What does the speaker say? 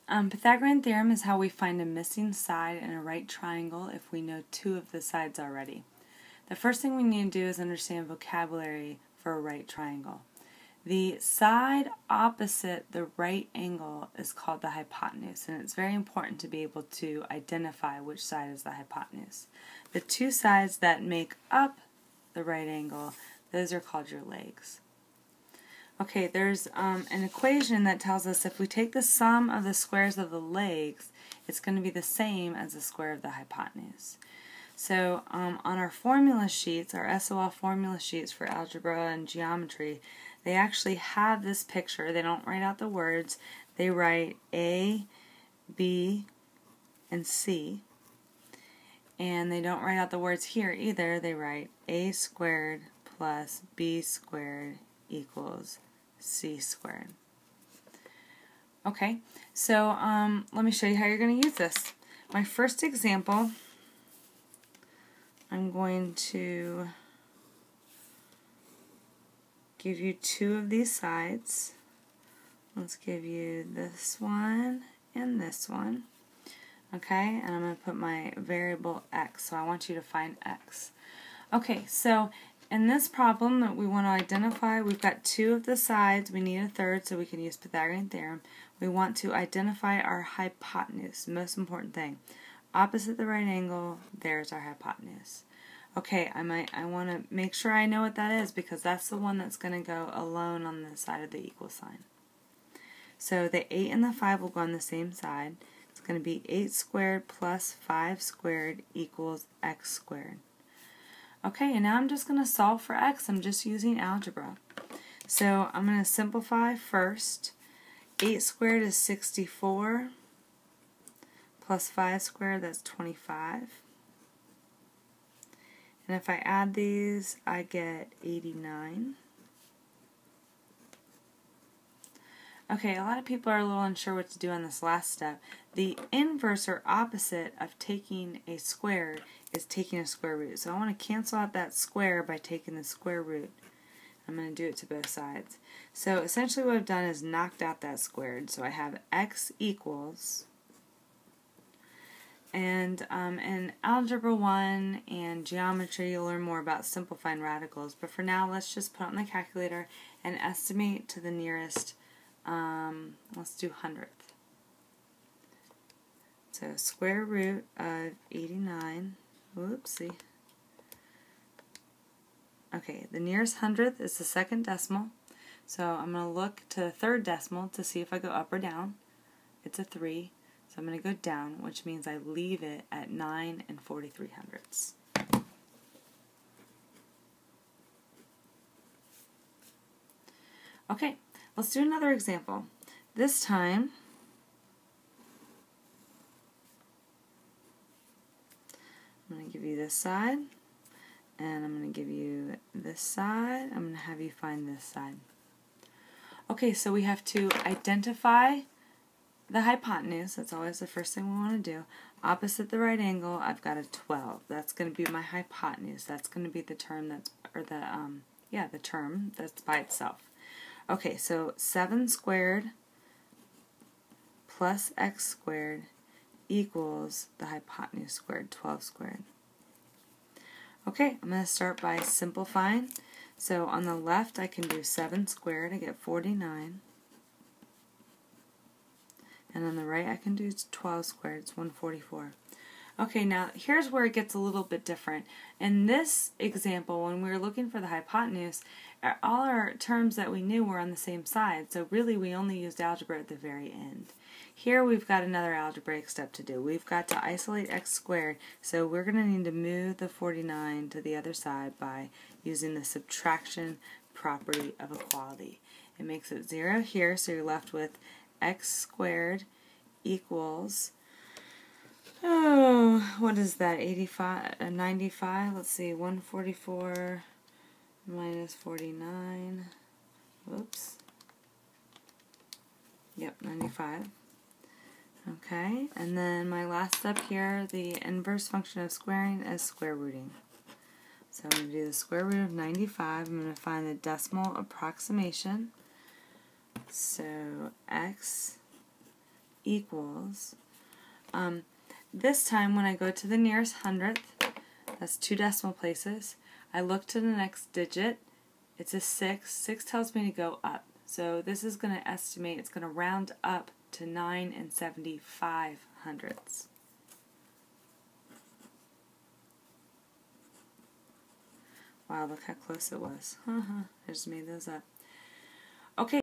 Pythagorean theorem is how we find a missing side in a right triangle if we know two of the sides already. The first thing we need to do is understand vocabulary for a right triangle. The side opposite the right angle is called the hypotenuse, and it's very important to be able to identify which side is the hypotenuse. The two sides that make up the right angle, those are called your legs. Okay, there's an equation that tells us if we take the sum of the squares of the legs, it's going to be the same as the square of the hypotenuse. So on our formula sheets, our SOL formula sheets for algebra and geometry, they actually have this picture. They don't write out the words. They write A, B, and C. And they don't write out the words here either. They write A squared plus B squared equals C squared. Okay, so let me show you how you're going to use this. My first example, I'm going to give you two of these sides. Let's give you this one and this one. Okay, and I'm going to put my variable x, so I want you to find x. Okay, so in this problem that we want to identify, we've got two of the sides. We need a third, so we can use Pythagorean theorem. We want to identify our hypotenuse, most important thing. Opposite the right angle, there's our hypotenuse. Okay, I want to make sure I know what that is because that's the one that's going to go alone on the side of the equal sign. So the 8 and the 5 will go on the same side. It's going to be 8 squared plus 5 squared equals x squared. Okay, and now I'm just going to solve for x. I'm just using algebra. So I'm going to simplify first. 8 squared is 64 plus 5 squared, that's 25. And if I add these, I get 89. Okay, a lot of people are a little unsure what to do on this last step. The inverse or opposite of taking a square is taking a square root. So I want to cancel out that square by taking the square root. I'm going to do it to both sides. So essentially what I've done is knocked out that squared. So I have x equals, and in Algebra 1 and Geometry you'll learn more about simplifying radicals. But for now, let's just put it on the calculator and estimate to the nearest, let's do hundredth. So square root of 89, whoopsie. Okay, the nearest hundredth is the second decimal. So I'm going to look to the third decimal to see if I go up or down. It's a 3. So I'm going to go down, which means I leave it at 9 and 43 hundredths. Okay, let's do another example. This time, I'm going to give you this side, and I'm going to give you this side. I'm going to have you find this side. Okay, so we have to identify the hypotenuse. That's always the first thing we want to do. Opposite the right angle, I've got a 12. That's going to be my hypotenuse. That's going to be the term that's, or the term that's by itself. Okay, so 7 squared plus x squared equals the hypotenuse squared, 12 squared. Okay, I'm going to start by simplifying. So on the left I can do 7 squared, I get 49. And on the right I can do 12 squared, it's 144. Okay, now here's where it gets a little bit different. In this example, when we were looking for the hypotenuse, all our terms that we knew were on the same side, so really we only used algebra at the very end. Here we've got another algebraic step to do. We've got to isolate x squared, so we're going to need to move the 49 to the other side by using the subtraction property of equality. It makes it 0 here, so you're left with x squared equals, oh, what is that, 95, let's see, 144 minus 49, whoops, yep, 95. Okay, and then my last step here, the inverse function of squaring is square rooting. So I'm going to do the square root of 95. I'm going to find the decimal approximation. So x equals, this time when I go to the nearest hundredth, that's 2 decimal places, I look to the next digit, it's a 6. 6 tells me to go up. So this is going to estimate, it's going to round up to 9 75 hundredths. Wow, look how close it was. I just made those up. Okay.